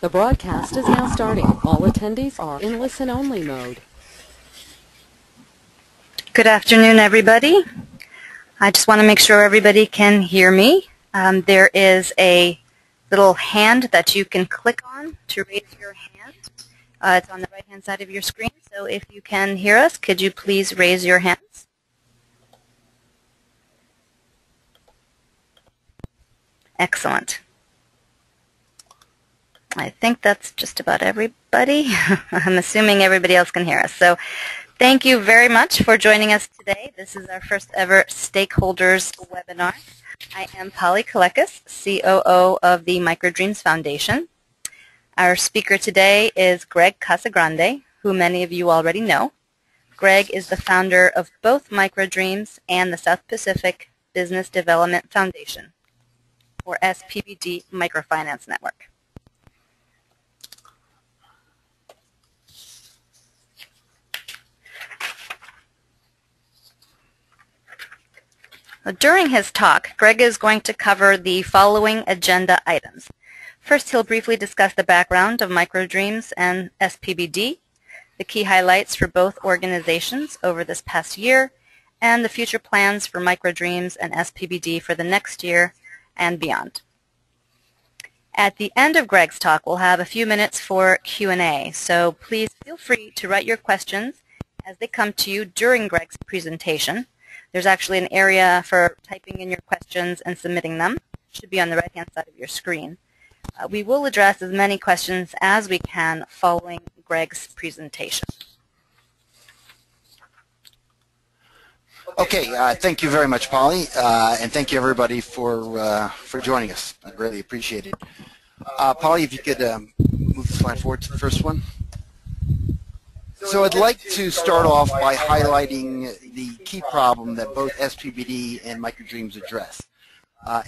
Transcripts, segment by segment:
The broadcast is now starting. All attendees are in listen-only mode. Good afternoon, everybody. I just want to make sure everybody can hear me. There is a little hand that you can click on to raise your hand. It's on the right-hand side of your screen, so if you can hear us, could you please raise your hands? Excellent. I think that's just about everybody. I'm assuming everybody else can hear us. So thank you very much for joining us today. This is our first ever Stakeholders webinar. I am Polly Kalekis, COO of the MicroDreams Foundation. Our speaker today is Greg Casagrande, who many of you already know. Greg is the founder of both MicroDreams and the South Pacific Business Development Foundation, or SPBD Microfinance Network. During his talk, Greg is going to cover the following agenda items. First, he'll briefly discuss the background of MicroDreams and SPBD, the key highlights for both organizations over this past year, and the future plans for MicroDreams and SPBD for the next year and beyond. At the end of Greg's talk, we'll have a few minutes for Q&A, so please feel free to write your questions as they come to you during Greg's presentation. There's actually an area for typing in your questions and submitting them. It should be on the right-hand side of your screen. We will address as many questions as we can following Greg's presentation. Okay, thank you very much, Polly, and thank you everybody for joining us. I really appreciate it. Polly, if you could move the slide forward to the first one. So I'd like to start off by highlighting the key problem that both SPBD and MicroDreams address,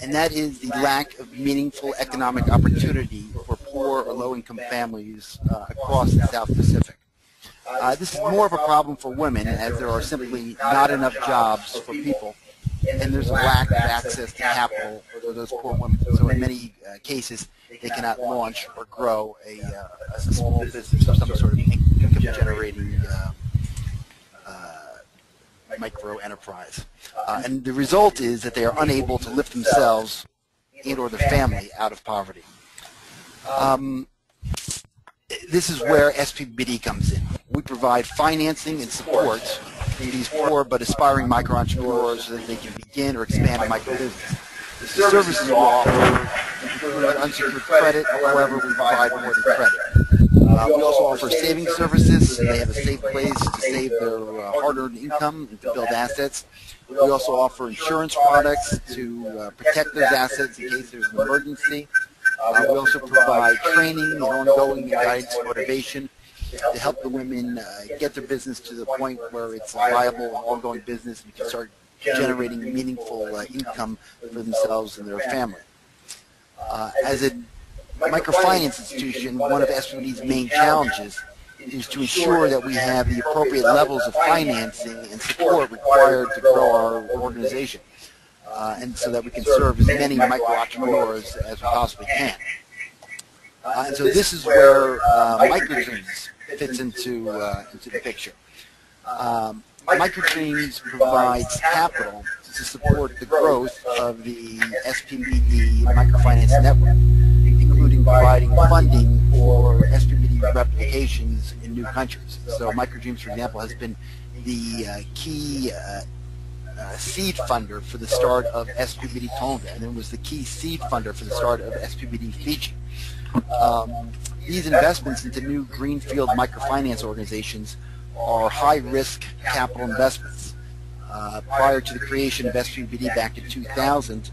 and that is the lack of meaningful economic opportunity for poor or low-income families across the South Pacific. This is more of a problem for women, as there are simply not enough jobs for people, and there's a lack of access to capital for those poor women. So in many cases, they cannot launch or grow a small business or some sort of income-generating micro enterprise. And the result is that they are unable to lift themselves and or their family out of poverty. This is where SPBD comes in. We provide financing and support to these poor but aspiring micro-entrepreneurs so that they can begin or expand a micro-business. The services we offer include unsecured credit, however, we provide more than credit. We also offer saving services, so they have a safe place to save their hard-earned income and to build assets. We also offer insurance products to protect those assets in case there's an emergency. We also provide training and ongoing guidance and motivation to help the women get their business to the point where it's a viable, ongoing business and can start generating meaningful income for themselves and their family. As a microfinance institution, one of SPBD's main challenges is to ensure that we have the appropriate levels of financing and support required to grow our organization, and so that we can serve as many micro-entrepreneurs as we possibly can. And so this is where MicroDreams fits into the picture. MicroDreams provides capital to support the growth of the SPBD microfinance network, including providing funding for SPBD replications in new countries. So MicroDreams, for example, has been the key seed funder for the start of SPBD Tonga, and it was the key seed funder for the start of SPBD Fiji. These investments into new greenfield microfinance organizations are high-risk capital investments. Prior to the creation of SPBD back in 2000,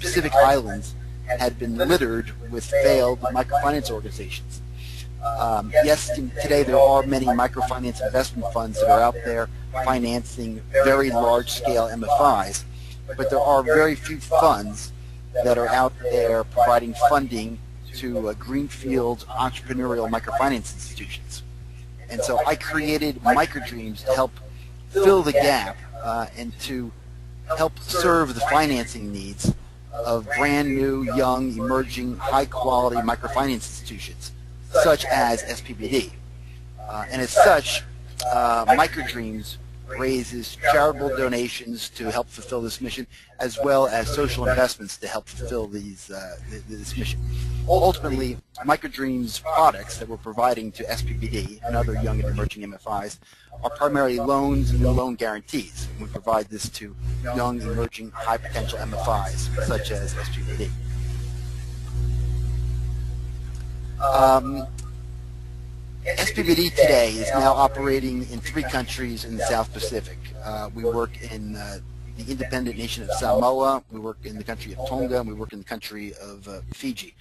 Pacific Islands had been littered with failed microfinance organizations. Yes, today there are many microfinance investment funds that are out there financing very large-scale MFIs, but there are very few funds that are out there providing funding to greenfield entrepreneurial microfinance institutions. And so I created MicroDreams to help fill the gap and to help serve the financing needs of brand new, young, emerging, high-quality microfinance institutions, such as SPBD. And as such, MicroDreams raises charitable donations to help fulfill this mission, as well as social investments to help fulfill this mission. Ultimately, MicroDreams products that we're providing to SPBD and other young and emerging MFIs are primarily loans and loan guarantees. We provide this to young, emerging, high-potential MFIs, such as SPBD. SPBD today is now operating in 3 countries in the South Pacific. We work in the independent nation of Samoa, we work in the country of Tonga, and we work in the country of Fiji.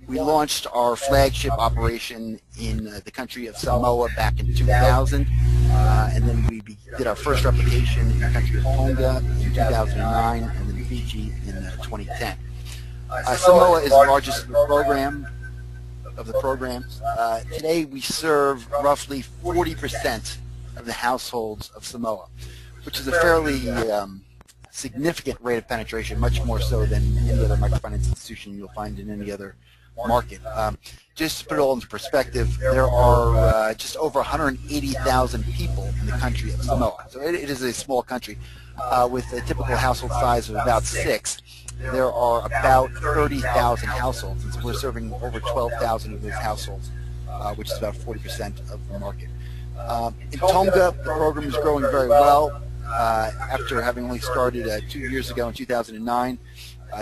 We launched our flagship operation in the country of Samoa back in 2000, and then we did our first replication in the country of Tonga in 2009, and then Fiji in 2010. Samoa is the largest program of the programs. Today we serve roughly 40% of the households of Samoa, which is a fairly significant rate of penetration, much more so than any other microfinance institution you'll find in any other market. Just to put it all into perspective, there are just over 180,000 people in the country of Samoa. So it is a small country with a typical household size of about 6. There are about 30,000 households, and so we're serving over 12,000 of those households, which is about 40% of the market. In Tonga, the program is growing very well. After having only started 2 years ago in 2009,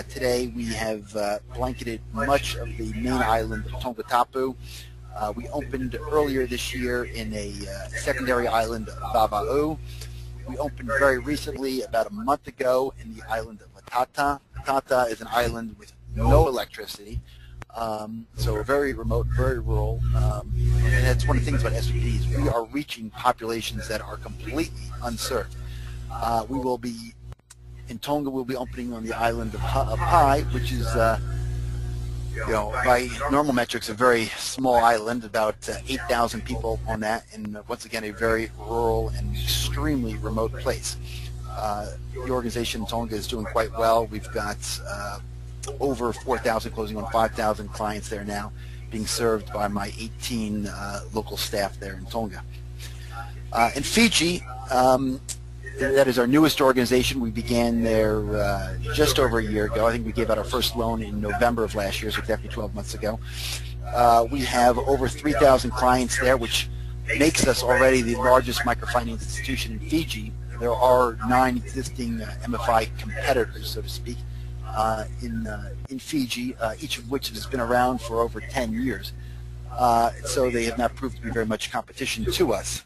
today we have blanketed much of the main island of Tonga Tapu. We opened earlier this year in a secondary island of Vava'u. We opened very recently, about a month ago, in the island of Latata. Latata is an island with no electricity, so very remote, very rural, and that's one of the things about SPBD is we are reaching populations that are completely unserved. We will be, in Tonga, we'll be opening on the island of Pai, which is, by normal metrics, a very small island, about 8,000 people on that, and once again, a very rural and extremely remote place. The organization in Tonga is doing quite well. We've got over 4,000, closing on 5,000 clients there now, being served by my 18 local staff there in Tonga. In Fiji, that is our newest organization. We began there just over a year ago. I think we gave out our first loan in November of last year, so exactly 12 months ago. We have over 3,000 clients there, which makes us already the largest microfinance institution in Fiji. There are 9 existing MFI competitors, so to speak, in Fiji, each of which has been around for over 10 years. So they have not proved to be very much competition to us.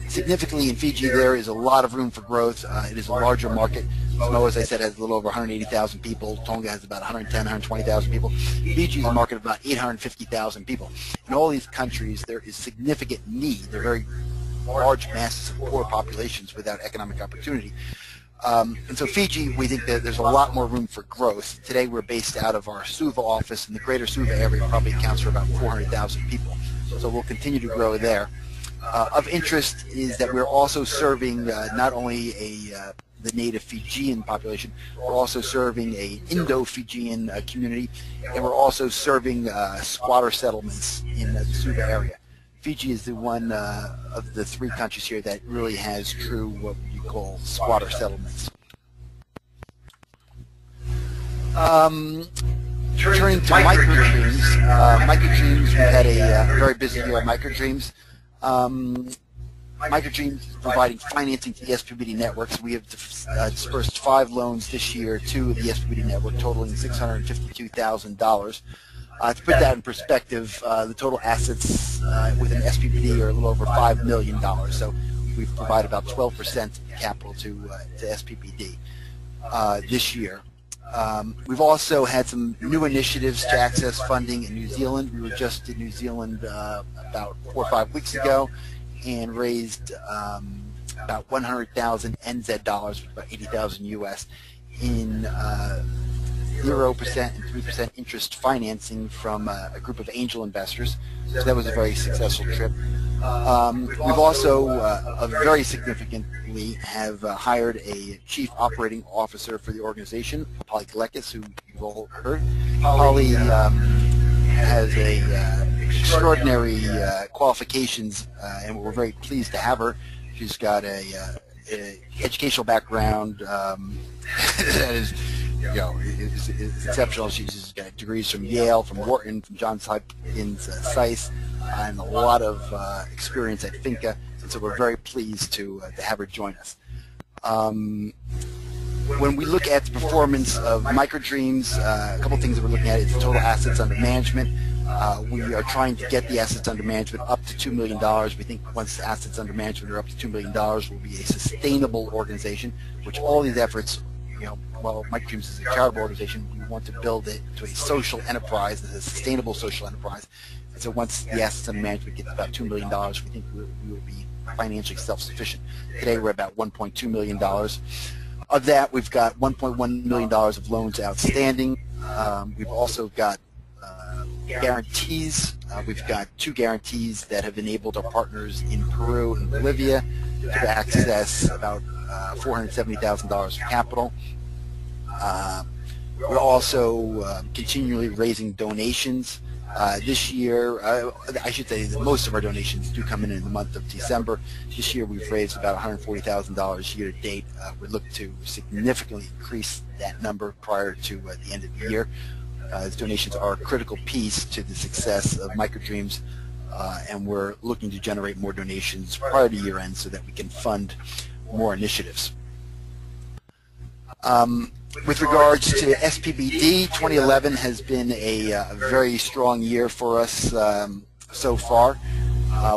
Significantly in Fiji, there is a lot of room for growth. It is a larger market. Samoa, as I said, has a little over 180,000 people. Tonga has about 110,000, 120,000 people. Fiji is a market of about 850,000 people. In all these countries, there is significant need. They're very large masses of poor populations without economic opportunity. And so Fiji, we think that there's a lot more room for growth. Today we're based out of our Suva office, and the greater Suva area probably accounts for about 400,000 people. So we'll continue to grow there. Of interest is that we're also serving not only the native Fijian population, we're also serving a Indo-Fijian community, and we're also serving squatter settlements in the Suva area. Fiji is the one of the 3 countries here that really has true what you call squatter settlements. Turning to MicroDreams, MicroDreams, we've had a very busy year at MicroDreams. MicroDreams is providing financing to the SPBD networks. We have dispersed 5 loans this year to the SPBD network, totaling $652,000. To put that in perspective, the total assets within SPBD are a little over $5 million. So we've provided about 12% capital to SPBD this year. We've also had some new initiatives to access funding in New Zealand. We were just in New Zealand about 4 or 5 weeks ago and raised about 100,000 NZ dollars, about 80,000 US, in 0% and 3% interest financing from a group of angel investors. So that was a very successful trip. We've also very significantly have hired a chief operating officer for the organization, Polly Kalekis, who you've all heard. Polly has extraordinary qualifications, and we're very pleased to have her. She's got a educational background that is, is exceptional. She's got degrees from Yale, from Wharton, from Johns Hopkins, SAIS, and a lot of experience at Finca, and so we're very pleased to have her join us. When we look at the performance of MicroDreams, a couple things that we're looking at is total assets under management. We are trying to get the assets under management up to $2 million. We think once the assets under management are up to $2 million, we'll be a sustainable organization, which all these efforts, while MicroDreams is a charitable organization, we want to build it to a social enterprise, a sustainable social enterprise. And so once the assets under management get to about $2 million, we think we will be financially self-sufficient. Today we're about $1.2 million. Of that, we've got $1.1 million of loans outstanding. We've also got guarantees. We've got 2 guarantees that have enabled our partners in Peru and Bolivia to access about $470,000 of capital. We're also continually raising donations. This year, I should say that most of our donations do come in the month of December. This year we've raised about $140,000 year to date. We look to significantly increase that number prior to the end of the year. As donations are a critical piece to the success of MicroDreams, and we're looking to generate more donations prior to year end so that we can fund more initiatives. With regards to SPBD, 2011 has been a very strong year for us so far.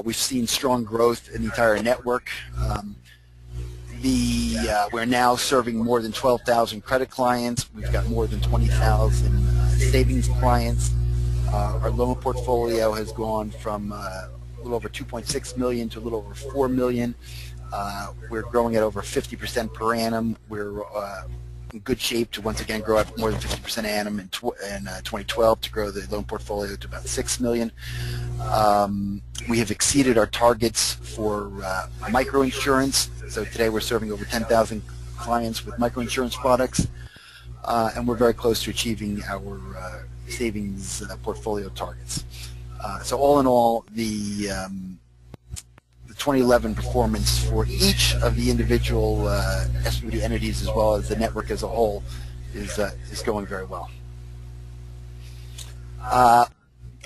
We've seen strong growth in the entire network. We're now serving more than 12,000 credit clients. We've got more than 20,000 savings clients. Our loan portfolio has gone from a little over 2.6 million to a little over 4 million. We're growing at over 50% per annum. We're in good shape to once again grow at more than 50% annum in 2012 to grow the loan portfolio to about 6 million. We have exceeded our targets for microinsurance. So today we're serving over 10,000 clients with microinsurance products, and we're very close to achieving our savings portfolio targets. So all in all, the 2011 performance for each of the individual SPBD entities as well as the network as a whole is going very well.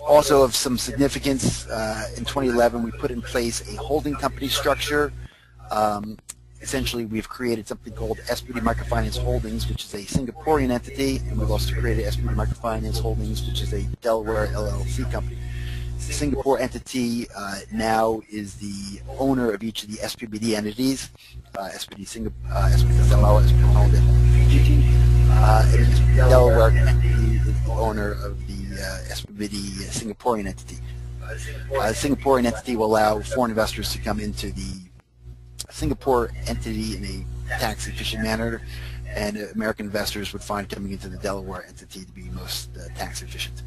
Also of some significance, in 2011 we put in place a holding company structure. Essentially, we've created something called SPBD Microfinance Holdings, which is a Singaporean entity, and we've also created SPBD Microfinance Holdings, which is a Delaware LLC company. The Singapore entity now is the owner of each of the SPBD entities, SPBD Samoa, SPBD Holland, and Fiji. And the Delaware entity is the owner of the SPBD Singaporean entity. The Singaporean entity will allow foreign investors to come into the Singapore entity in a tax-efficient manner, and American investors would find coming into the Delaware entity to be most tax-efficient.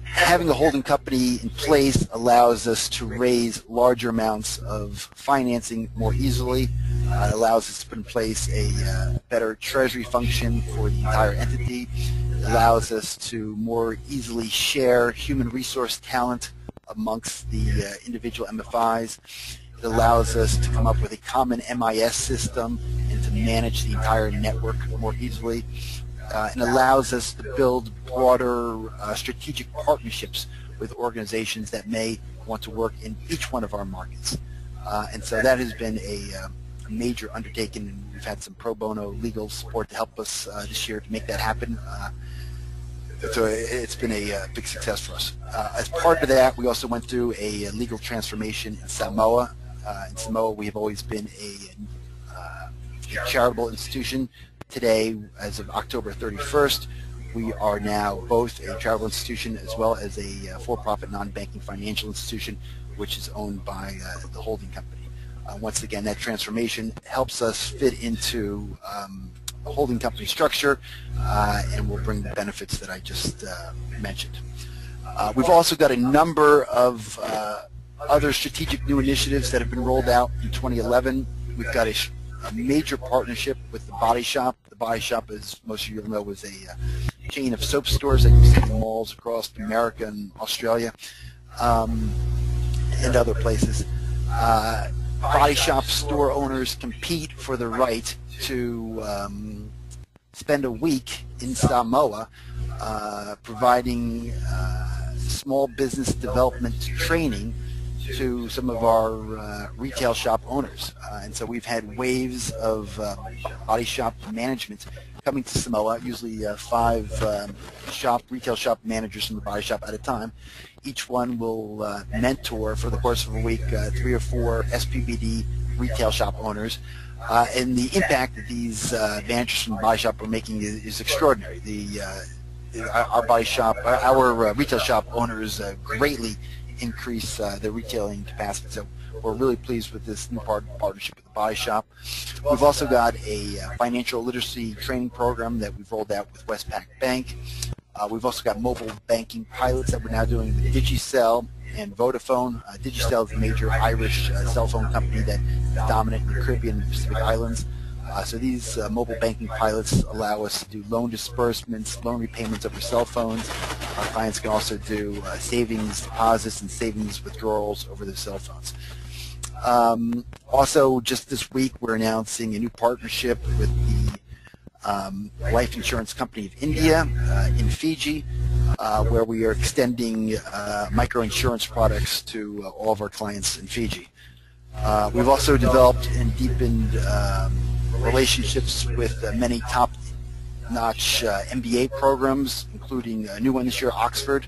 Having a holding company in place allows us to raise larger amounts of financing more easily. It allows us to put in place a better treasury function for the entire entity. It allows us to more easily share human resource talent amongst the individual MFIs. It allows us to come up with a common MIS system and to manage the entire network more easily. And allows us to build broader strategic partnerships with organizations that may want to work in each one of our markets. And so that has been a major undertaking, and we've had some pro bono legal support to help us this year to make that happen. So it's been a big success for us. As part of that, we also went through a legal transformation in Samoa. In Samoa, we have always been a charitable institution. Today, as of October 31st, we are now both a charitable institution as well as a for-profit non-banking financial institution, which is owned by the holding company. Once again, that transformation helps us fit into a holding company structure and will bring the benefits that I just mentioned. We've also got a number of Other strategic new initiatives that have been rolled out in 2011, we've got a major partnership with The Body Shop. The Body Shop, as most of you know, is a chain of soap stores that you see in malls across America and Australia and other places. Body Shop store owners compete for the right to spend a week in Samoa providing small business development training to some of our retail shop owners. And so we've had waves of Body Shop management coming to Samoa, usually 5 retail shop managers from the Body Shop at a time. Each one will mentor for the course of a week 3 or 4 SPBD retail shop owners. And the impact that these managers from the Body Shop are making is extraordinary. Our Body Shop, our retail shop owners greatly increase their retailing capacity. So we're really pleased with this new partnership with the Body Shop. We've also got a financial literacy training program that we've rolled out with Westpac Bank. We've also got mobile banking pilots that we're now doing with Digicel and Vodafone. Digicel is a major Irish cell phone company that is dominant in the Caribbean and Pacific Islands. So these mobile banking pilots allow us to do loan disbursements, loan repayments over cell phones. Our clients can also do savings deposits and savings withdrawals over their cell phones. Also, just this week, we're announcing a new partnership with the life insurance company of India in Fiji, where we are extending micro-insurance products to all of our clients in Fiji. We've also developed and deepened relationships with many top-notch MBA programs, including a new one this year, Oxford,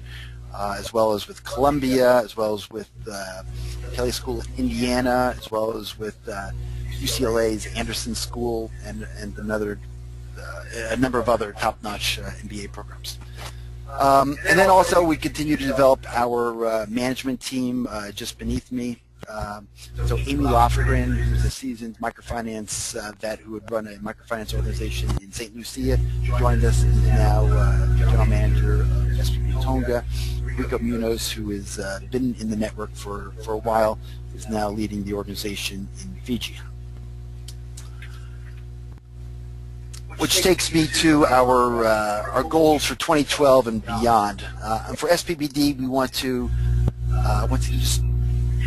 as well as with Columbia, as well as with Kelley School of Indiana, as well as with UCLA's Anderson School, and a number of other top-notch MBA programs. And then also we continue to develop our management team just beneath me. So Amy Lofgren, who's a seasoned microfinance vet who would run a microfinance organization in St. Lucia, joined us and is now general manager of SPBD Tonga. Rico Munoz, who has been in the network for a while, is now leading the organization in Fiji. Which takes me to our goals for 2012 and beyond. For SPBD, we want to just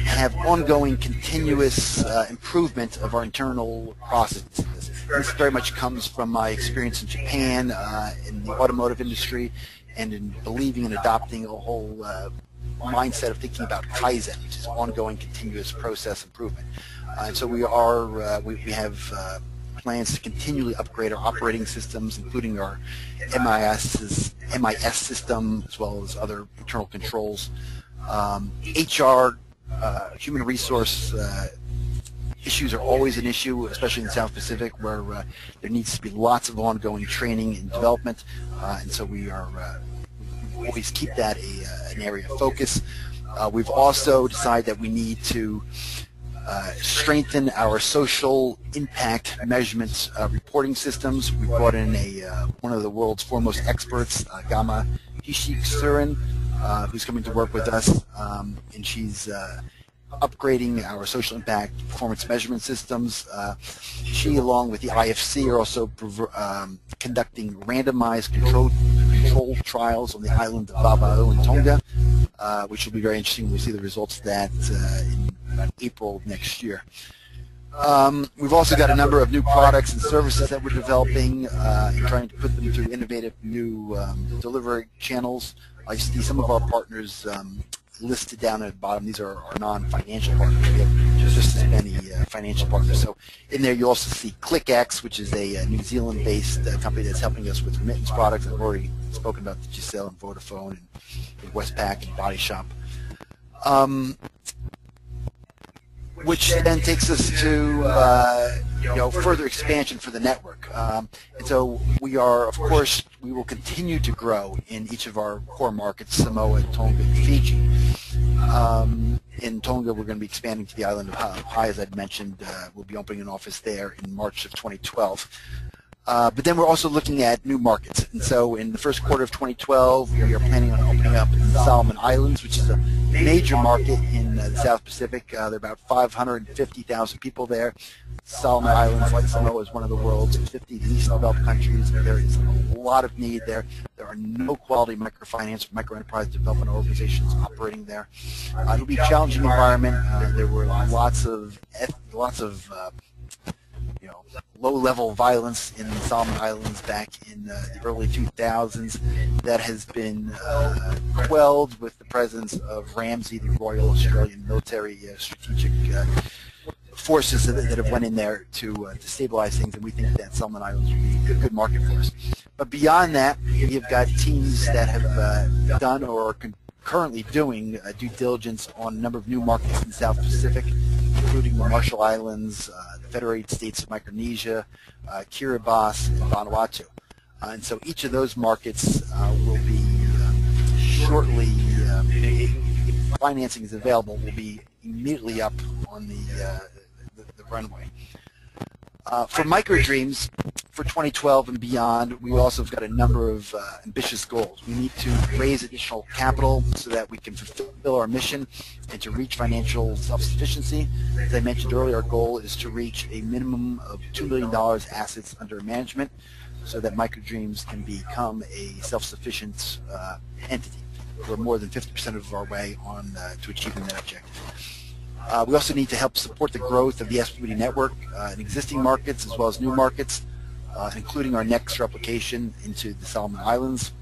have ongoing, continuous improvement of our internal processes. This very much comes from my experience in Japan, in the automotive industry, and in believing and adopting a whole mindset of thinking about Kaizen, which is ongoing, continuous process improvement. And so we have plans to continually upgrade our operating systems, including our MIS system, as well as other internal controls. HR, human resource issues are always an issue, especially in the South Pacific, where there needs to be lots of ongoing training and development, and so we always keep that an area of focus. We've also decided that we need to strengthen our social impact measurement reporting systems. We brought in one of the world's foremost experts, Gama Hishik-Surin, who's coming to work with us, and she's upgrading our social impact performance measurement systems. She, along with the IFC, are also conducting randomized controlled trials on the island of Vava'u in Tonga, which will be very interesting. We'll see the results of that in about April of next year. We've also got a number of new products and services that we're developing and trying to put them through innovative new delivery channels. I see some of our partners listed down at the bottom. These are our non-financial partners. We have just as many financial partners. So in there you also see ClickX, which is a New Zealand-based company that's helping us with remittance products. I've already spoken about Digicel and Vodafone and Westpac and Body Shop. Which then takes us to further expansion for the network. And so we will continue to grow in each of our core markets, Samoa, Tonga, and Fiji. In Tonga, we're going to be expanding to the island of Hawaii, as I'd mentioned. We'll be opening an office there in March of 2012. But then we're also looking at new markets. And so in the first quarter of 2012, we are planning on opening up in the Solomon Islands, which is a major market in the South Pacific. There are about 550,000 people there. Solomon Islands, like Samoa, is one of the world's 50 least developed countries. There is a lot of need there. There are no quality microfinance or microenterprise development organizations operating there. It'll be a challenging environment. There were lots of low-level violence in the Solomon Islands back in the early 2000s that has been quelled with the presence of Ramsey, the Royal Australian Military Strategic forces that have went in there to stabilize things, and we think that Solomon Islands will be a good market for us. But beyond that, we've got teams that have done or are currently doing due diligence on a number of new markets in the South Pacific, including the Marshall Islands, the Federated States of Micronesia, Kiribati, and Vanuatu. And so each of those markets will be shortly, if financing is available, will be immediately up on the runway. For MicroDreams, for 2012 and beyond, we also have got a number of ambitious goals. We need to raise additional capital so that we can fulfill our mission and to reach financial self-sufficiency. As I mentioned earlier, our goal is to reach a minimum of $2 million assets under management so that MicroDreams can become a self-sufficient entity. We're more than 50% of our way on to achieving that objective. We also need to help support the growth of the SPBD network in existing markets as well as new markets, including our next replication into the Solomon Islands.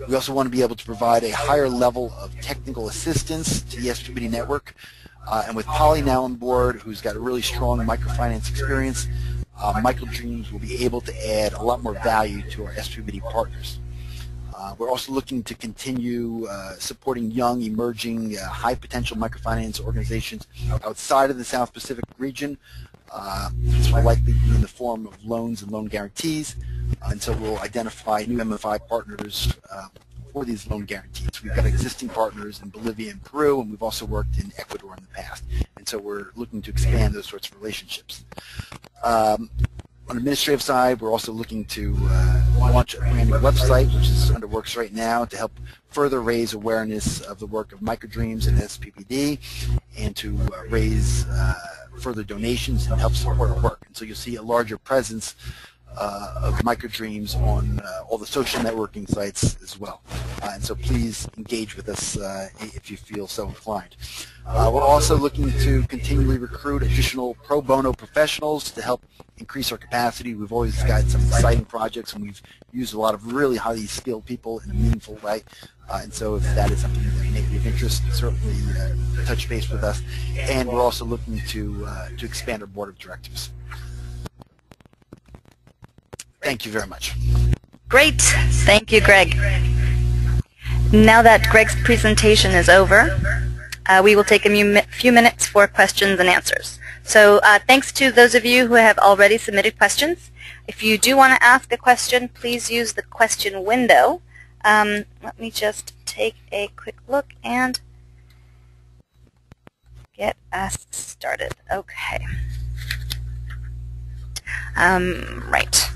We also want to be able to provide a higher level of technical assistance to the SPBD network. And with Polly now on board, who's got a really strong microfinance experience, MicroDreams will be able to add a lot more value to our SPBD partners. We're also looking to continue supporting young, emerging, high-potential microfinance organizations outside of the South Pacific region. This will likely be in the form of loans and loan guarantees, and so we'll identify new MFI partners for these loan guarantees. We've got existing partners in Bolivia and Peru, and we've also worked in Ecuador in the past, and so we're looking to expand those sorts of relationships. On the administrative side, we're also looking to launch a brand new website, which is under works right now, to help further raise awareness of the work of MicroDreams and SPBD, and to raise further donations and help support our work. And so you'll see a larger presence of MicroDreams on all the social networking sites as well. And so please engage with us if you feel so inclined. We're also looking to continually recruit additional pro bono professionals to help increase our capacity. We've always got some exciting projects, and we've used a lot of really highly skilled people in a meaningful way. And so if that is something that may be of interest, certainly touch base with us. And we're also looking to expand our board of directors. Thank you very much. Great. Thank you, Greg. Now that Greg's presentation is over, we will take a few minutes for questions and answers. So thanks to those of you who have already submitted questions. If you do want to ask a question, please use the question window. Let me just take a quick look and get us started. Okay. Right.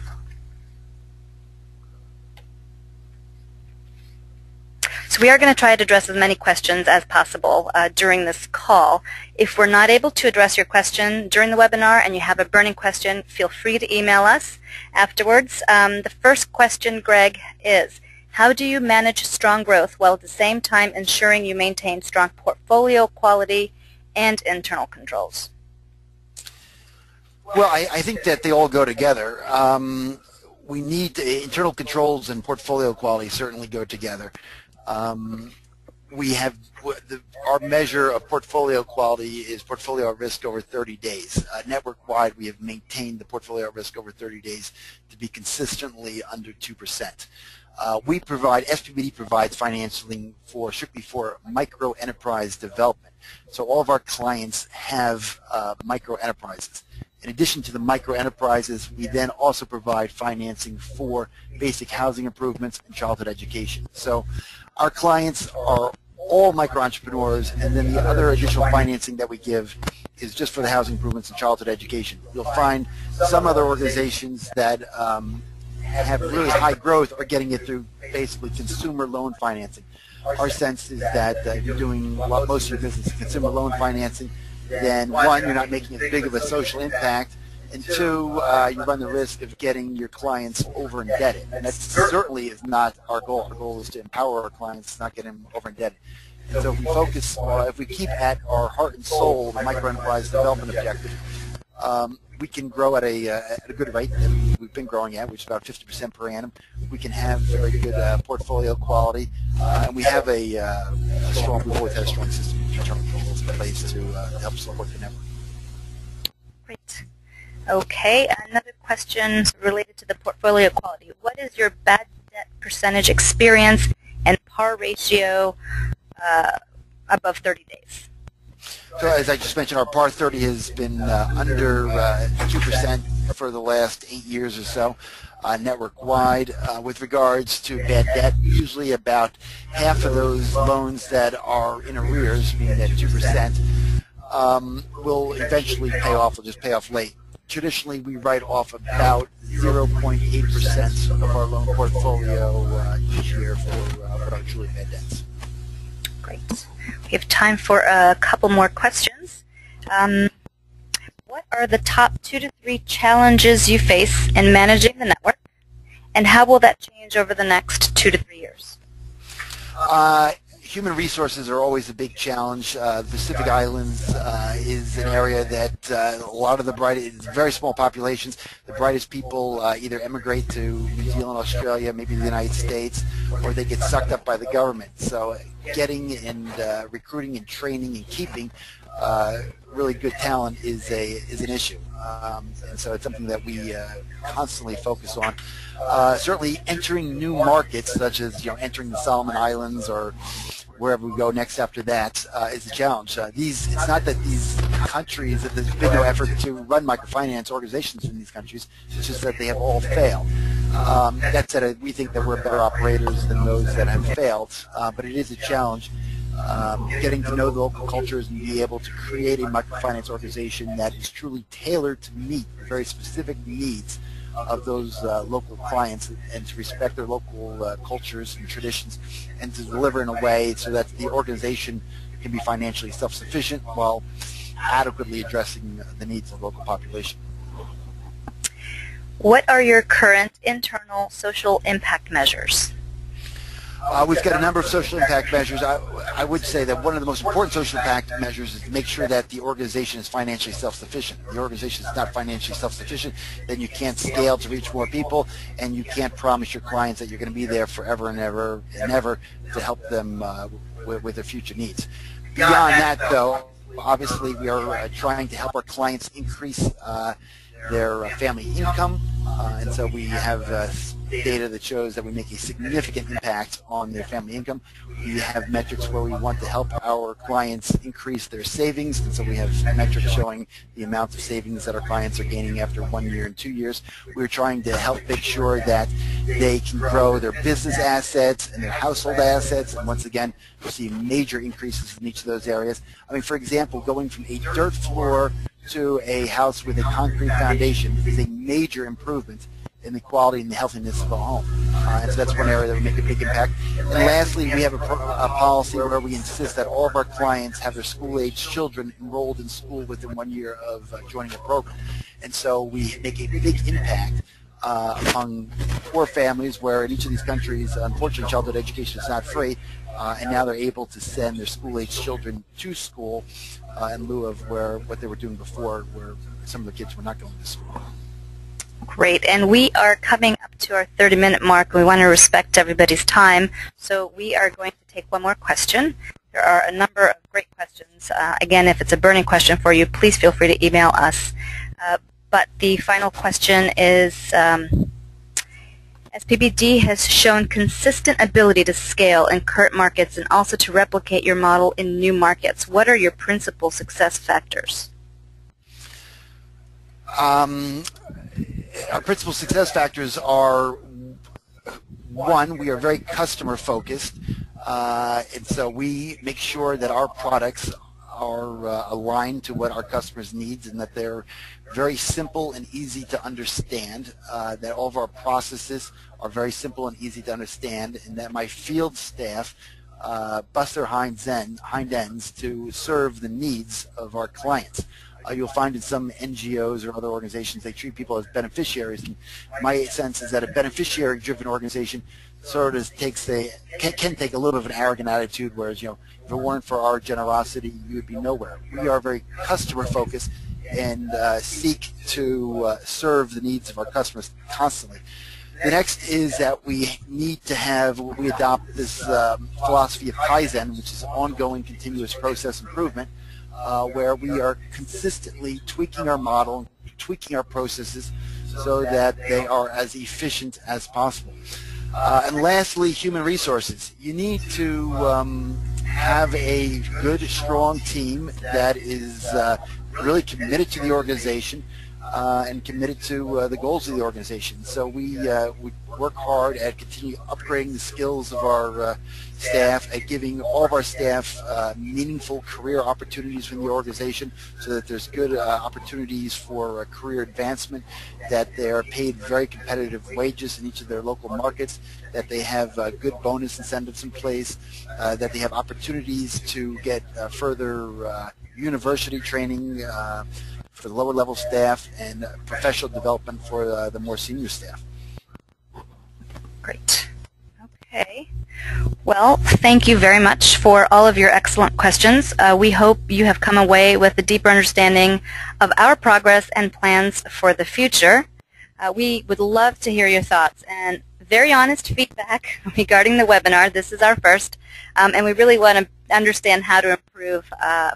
So we are going to try to address as many questions as possible during this call. If we're not able to address your question during the webinar and you have a burning question, feel free to email us afterwards. The first question, Greg, is how do you manage strong growth while at the same time ensuring you maintain strong portfolio quality and internal controls? Well, I think that they all go together. We need internal controls and portfolio quality certainly go together. We have our measure of portfolio quality is portfolio at risk over 30 days. Network-wide, we have maintained the portfolio at risk over 30 days to be consistently under 2%. SPBD provides financing strictly for micro enterprise development. So all of our clients have micro enterprises. In addition to the micro enterprises, we then also provide financing for basic housing improvements and childhood education. So our clients are all micro entrepreneurs, and then the other additional financing that we give is just for the housing improvements and childhood education. You'll find some other organizations that have really high growth are getting it through basically consumer loan financing. Our sense is that if you're doing most of your business in consumer loan financing, then one, you're not making as big of a social impact, and two, you run the risk of getting your clients over indebted. And that certainly is not our goal. Our goal is to empower our clients, not get them over indebted. And so if we focus, if we keep at our heart and soul the microenterprise development objective, we can grow at a good rate that we've been growing at, which is about 50% per annum. We can have very good portfolio quality, and we have we've always had a strong system of internal controls in place to help support the network. Great. Okay, another question related to the portfolio quality. What is your bad debt percentage experience and par ratio above 30 days? So as I just mentioned, our par 30 has been under 2% for the last 8 years or so, network-wide. With regards to bad debt, usually about half of those loans that are in arrears, meaning that 2%, will eventually pay off or just pay off late. Traditionally, we write off about 0.8% of our loan portfolio each year for what are truly bad debts. Great. We have time for a couple more questions. What are the top 2 to 3 challenges you face in managing the network, and how will that change over the next 2 to 3 years? Human resources are always a big challenge. The Pacific Islands is an area that a lot of the brightest, very small populations, the brightest people either emigrate to New Zealand, Australia, maybe the United States, or they get sucked up by the government. So getting and recruiting and training and keeping really good talent is an issue. And so it's something that we constantly focus on. Certainly entering new markets, such as entering the Solomon Islands or wherever we go next after that, is a challenge. It's not that these countries, that there's been no effort to run microfinance organizations in these countries, it's just that they have all failed. That said, we think that we're better operators than those that have failed, but it is a challenge. Getting to know the local cultures and be able to create a microfinance organization that is truly tailored to meet the very specific needs of those local clients and to respect their local cultures and traditions and to deliver in a way so that the organization can be financially self-sufficient while adequately addressing the needs of the local population. What are your current internal social impact measures? We've got a number of social impact measures. I would say that one of the most important social impact measures is to make sure that the organization is financially self-sufficient. If the organization is not financially self-sufficient, then you can't scale to reach more people, and you can't promise your clients that you're going to be there forever and ever and ever to help them with their future needs. Beyond that, though, obviously we are trying to help our clients increase their family income, and so we have data that shows that we make a significant impact on their family income. We have metrics where we want to help our clients increase their savings, and so we have metrics showing the amount of savings that our clients are gaining after 1 year and 2 years. We're trying to help make sure that they can grow their business assets and their household assets, and once again, we're seeing major increases in each of those areas. I mean, for example, going from a dirt floor to a house with a concrete foundation is a major improvement in the quality and the healthiness of a home. And so that's one area that we make a big impact. And lastly, we have a policy where we insist that all of our clients have their school-age children enrolled in school within 1 year of joining the program. And so we make a big impact among poor families where in each of these countries, unfortunately, childhood education is not free, and now they're able to send their school-age children to school in lieu of what they were doing before, where some of the kids were not going to school. Great, and we are coming up to our 30-minute mark. We want to respect everybody's time, so we are going to take one more question. There are a number of great questions. Again, if it's a burning question for you, please feel free to email us. But the final question is, SPBD has shown consistent ability to scale in current markets and also to replicate your model in new markets. What are your principal success factors? Our principal success factors are, one, we are very customer focused, and so we make sure that our products are aligned to what our customers' needs, and that they're very simple and easy to understand, that all of our processes are very simple and easy to understand, and that my field staff bust their hind ends to serve the needs of our clients. You'll find in some NGOs or other organizations they treat people as beneficiaries, and my sense is that a beneficiary-driven organization sort of can take a little bit of an arrogant attitude, whereas, you know, if it weren't for our generosity, you would be nowhere. We are very customer-focused and seek to serve the needs of our customers constantly. The next is that we need to we adopt this philosophy of Kaizen, which is ongoing continuous process improvement, where we are consistently tweaking our model, tweaking our processes so that they are as efficient as possible. And lastly, human resources. You need to have a good, strong team that is really committed to the organization and committed to the goals of the organization. So we work hard at continuing upgrading the skills of our staff, at giving all of our staff meaningful career opportunities within the organization, so that there's good opportunities for career advancement, that they are paid very competitive wages in each of their local markets, that they have good bonus incentives in place, that they have opportunities to get further university training for the lower level staff, and professional development for the more senior staff. Great. Okay. Well, thank you very much for all of your excellent questions. We hope you have come away with a deeper understanding of our progress and plans for the future. We would love to hear your thoughts and very honest feedback regarding the webinar. This is our first, and we really want to understand how to improve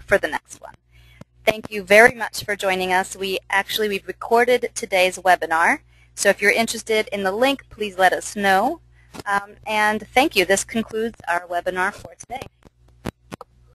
for the next one. Thank you very much for joining us. We've recorded today's webinar, so if you're interested in the link, please let us know. And thank you. This concludes our webinar for today.